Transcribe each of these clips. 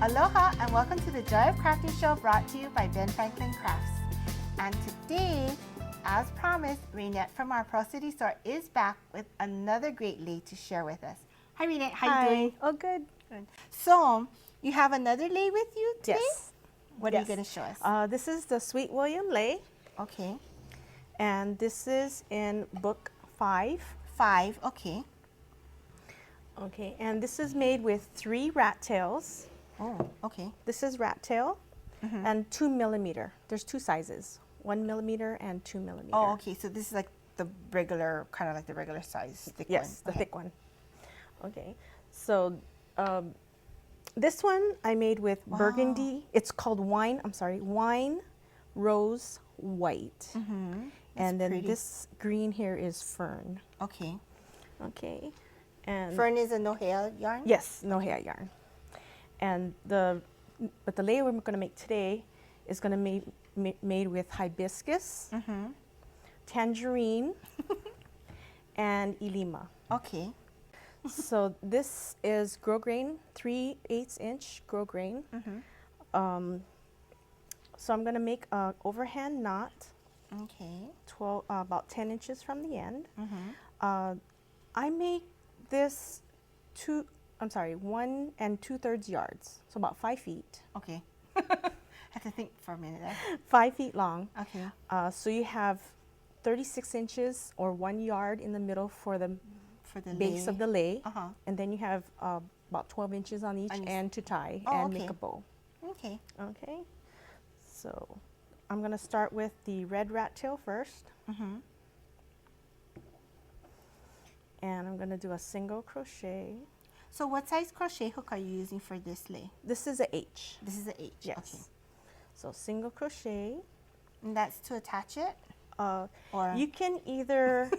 Aloha and welcome to the Joy of Crafting show brought to you by Ben Franklin Crafts. And today, as promised, Raynette from our Pearl City store is back with another great lei to share with us. Hi Raynette, how you doing? Oh, good. Good. So, you have another lei with you today? Yes. What are you going to show us? This is the Sweet William Lei, Okay. and this is in book 5. 5, okay. Okay, and this is made with 3 rat tails. Oh, okay. This is rat tail and 2 millimeter. There's 2 sizes, 1 millimeter and 2 millimeter. Oh, okay. So this is like the regular, kind of like the regular size thick one. Yes, the thick one. Okay, so this one I made with burgundy. It's called wine rose white. And then pretty. this green here is fern. Okay. Okay, and Fern is a no-hair yarn? yes, no hair yarn. And the lei we're going to make today is going to be made with hibiscus, tangerine, and ilima. Okay. So this is grosgrain, 3/8 inch grosgrain. So I'm going to make an overhand knot, Okay. about 10 inches from the end. I make this 1 2/3 yards, so about 5 feet. Okay. Have to think for a minute there. 5 feet long. Okay. So you have 36 inches or 1 yard in the middle for the For the base lei. of the lei, Uh-huh. and then you have about 12 inches on each On each- end to tie Oh, and okay. make a bow. Okay. Okay, so I'm going to start with the red rat tail first. And I'm going to do a single crochet. So what size crochet hook are you using for this lei? This is a H. This is an H. Yes. Okay. So single crochet. And that's to attach it? Or You can either,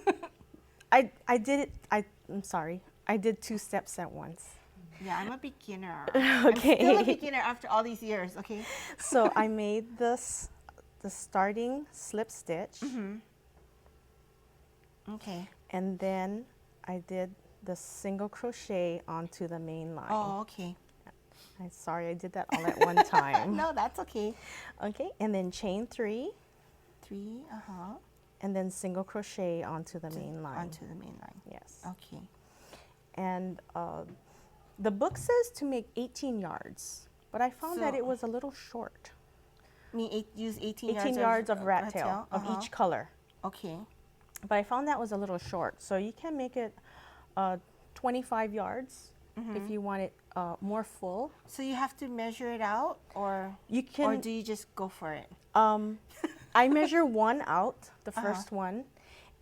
I'm sorry, I did 2 steps at once. yeah, I'm a beginner. Okay. I'm still a beginner after all these years, okay? So I made the starting slip stitch, Okay. and then I did the single crochet onto the main line. Oh, okay. I'm sorry, I did that all at one time. No, that's okay. Okay, and then chain 3, 3, and then single crochet onto the main line. onto the main line. Yes. Okay. And the book says to make 18 yards, but I found that So- it was a little short. Use 18 yards of rat tail of each color. Okay. But I found that was a little short, so you can make it 25 yards if you want it more full. So you have to measure it out, or You can. or do you just go for it? I measure one out, the first one,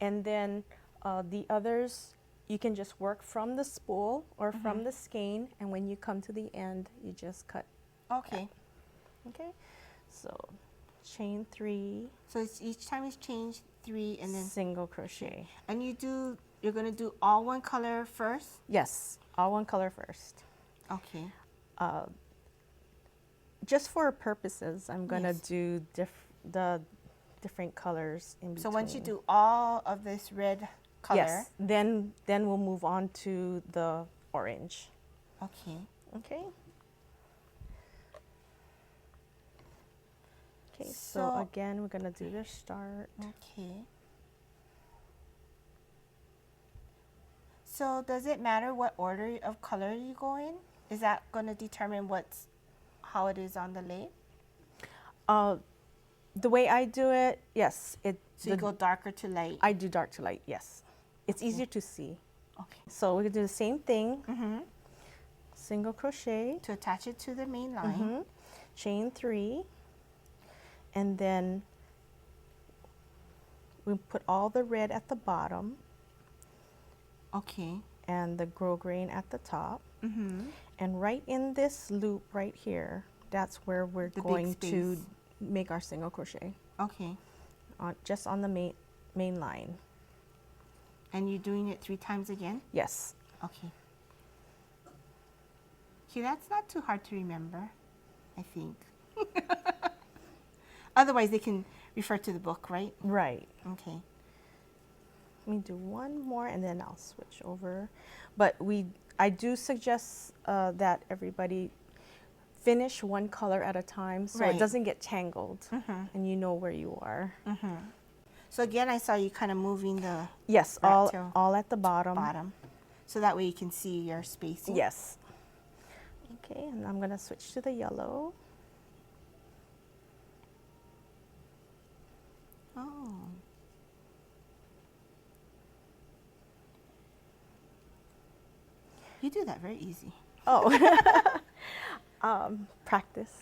and then the others you can just work from the spool or from the skein, and when you come to the end, you just cut. Okay. Okay, so chain 3, So it's each time it's changed 3, and then single crochet. and you're gonna do all one color first. Yes, all one color first. Okay. Just for purposes, I'm gonna Yes. do the different colors in between. So once you do all of this red color. yes, then we'll move on to the orange. Okay. Okay. Okay, so So- again, we're gonna do the start. Okay. So does it matter what order of color you go in? Is that gonna determine how it is on the lei? The way I do it, yes, So you go darker to light. I do dark to light. Yes, it's easier to see. Okay. So we're gonna do the same thing. Single crochet, To attach it to the main line. chain 3, and then we put all the red at the bottom Okay. and the grosgrain at the top. And right in this loop right here, that's where we're The big going to space. make our single crochet, Okay. just on the main line. And you're doing it 3 times again? Yes. Okay. Okay, that's not too hard to remember, I think. Otherwise, they can refer to the book, right? Right. Okay. Let me do one more and then I'll switch over. But I do suggest that everybody finish one color at a time so Right. it doesn't get tangled and you know where you are. So again, I saw you kind of moving the Yes, rat tail all at the bottom. so that way you can see your spacing. Yes. Okay, and I'm going to switch to the yellow. Oh. You do that very easy. Oh. Practice.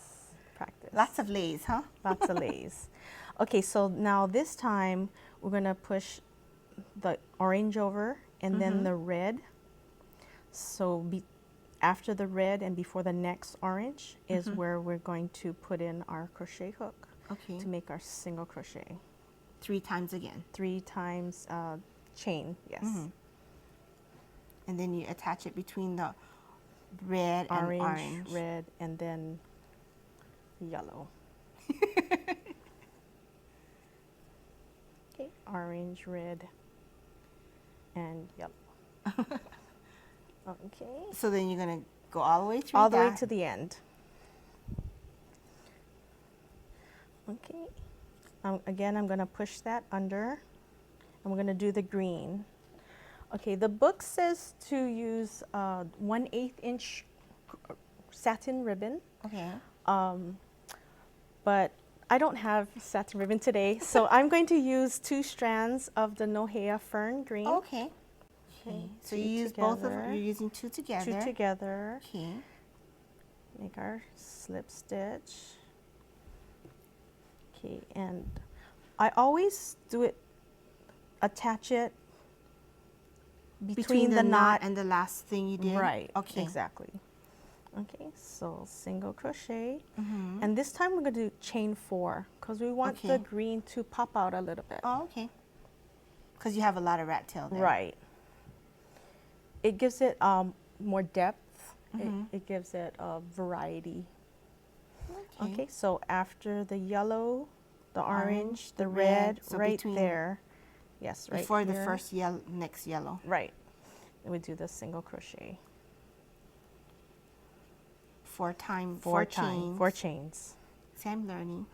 Lots of lays, huh? Lots of lays. Okay, so now this time we're going to push the orange over and then the red. So after the red and before the next orange is where we're going to put in our crochet hook to make our single crochet. 3 times again. 3 times chain, yes. And then you attach it between the red and orange. Red, and then yellow. Okay, orange, red, and yellow. Okay. So then you're going to go all the way through All the way that. to the end. Okay. Again, I'm going to push that under, and we're going to do the green. Okay, the book says to use 1/8 inch satin ribbon. Okay. But I don't have satin ribbon today, so I'm going to use 2 strands of the Nohea fern green. Okay. Okay. So you use both of them. You're using 2 together. 2 together. Okay. Make our slip stitch. Okay, and I always do it, attach it between the knot and the last thing you did. Right. Okay. Exactly. Okay, so single crochet, and this time we're going to do chain 4 because we want the green to pop out a little bit. Oh, okay. Because you have a lot of rat tail there. Right. It gives it more depth. It gives it variety. Okay, so after the yellow, the orange, the red, so right between- there. Yes, right Before the here. first next yellow. Right. And we do the single crochet. 4 times. 4 chains. 4 chains. See, I'm learning.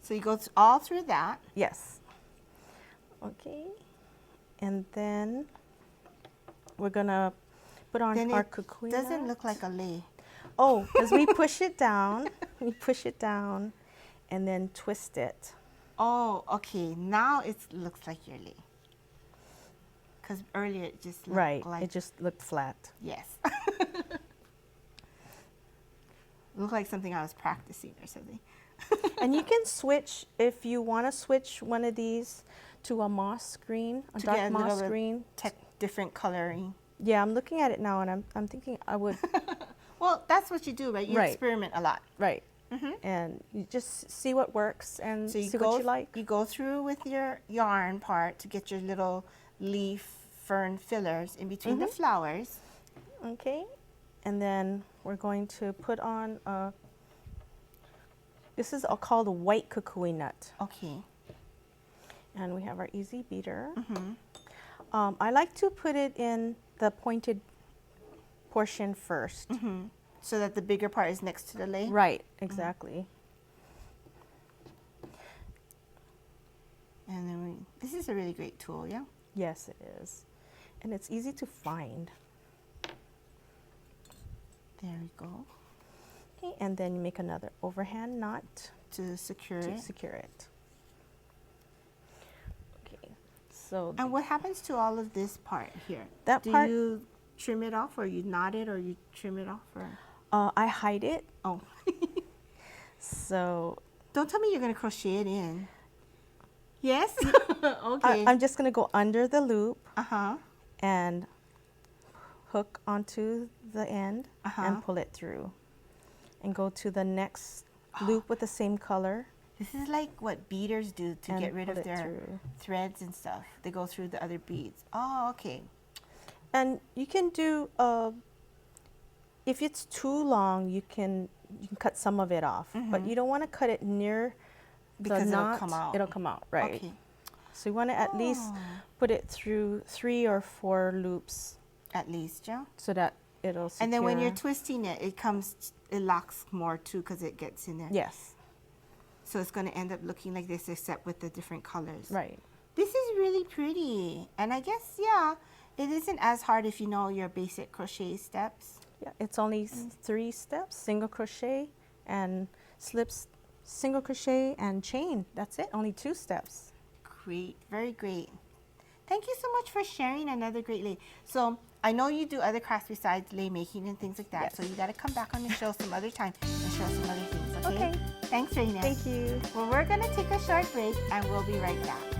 So you go all through that. Yes. Okay. And then we're going to put on Then our it cocoon. doesn't look like a lei. Oh, because we push it down. We push it down and then twist it. Oh, okay. Now it looks like your lei. Because earlier it just looked Right. like... It just looked flat. Yes. Looked like something I was practicing or something. And you can switch, if you want to switch one of these to a moss green, a To dark get a moss little green. different coloring. Yeah, I'm looking at it now and I'm thinking I would, Well, that's what you do, right? You Right. experiment a lot. right. And you just see what works and So you see go, what you like. you go through with your yarn part to get your little leaf fern fillers in between the flowers. Okay. And then we're going to put on this is called a white kukui nut. Okay. And we have our easy beater. I like to put it in the pointed portion first. So that the bigger part is next to the lei? Right, exactly. And then this is a really great tool, yeah? Yes, it is. And it's easy to find. There we go. Okay, and then you make another overhand knot To secure to it. secure it. Okay, so And what happens to all of this part here? That Do part- you trim it off, or you knot it, or you trim it off? Or I hide it. oh, So don't tell me you're gonna crochet it in. Yes. Okay. I'm just going to go under the loop Uh-huh. and hook onto the end and pull it through. And go to the next loop with the same color. This is like what beaders do to And get rid pull of it their through. threads and stuff. They go through the other beads. Oh, okay. And you can do, if it's too long, you can cut some of it off. But you don't want to cut it near Because the it'll knot. come out. It'll come out, right. Okay. So you want to at least put it through 3 or 4 loops At least, yeah. so that it'll secure. And then when you're twisting it, it locks more too because it gets in there. Yes. So it's going to end up looking like this except with the different colors. Right. This is really pretty. And I guess, yeah, it isn't as hard if you know your basic crochet steps. Yeah, it's only 3 steps: single crochet and slips, single crochet and chain. That's it. Only 2 steps. Great. Very great. Thank you so much for sharing another great lei. So I know you do other crafts besides lei making and things like that. Yes. So you got to come back on the show some other time and show some other things. Okay. Okay. Thanks, Raynette. Thank you. Well, we're going to take a short break and we'll be right back.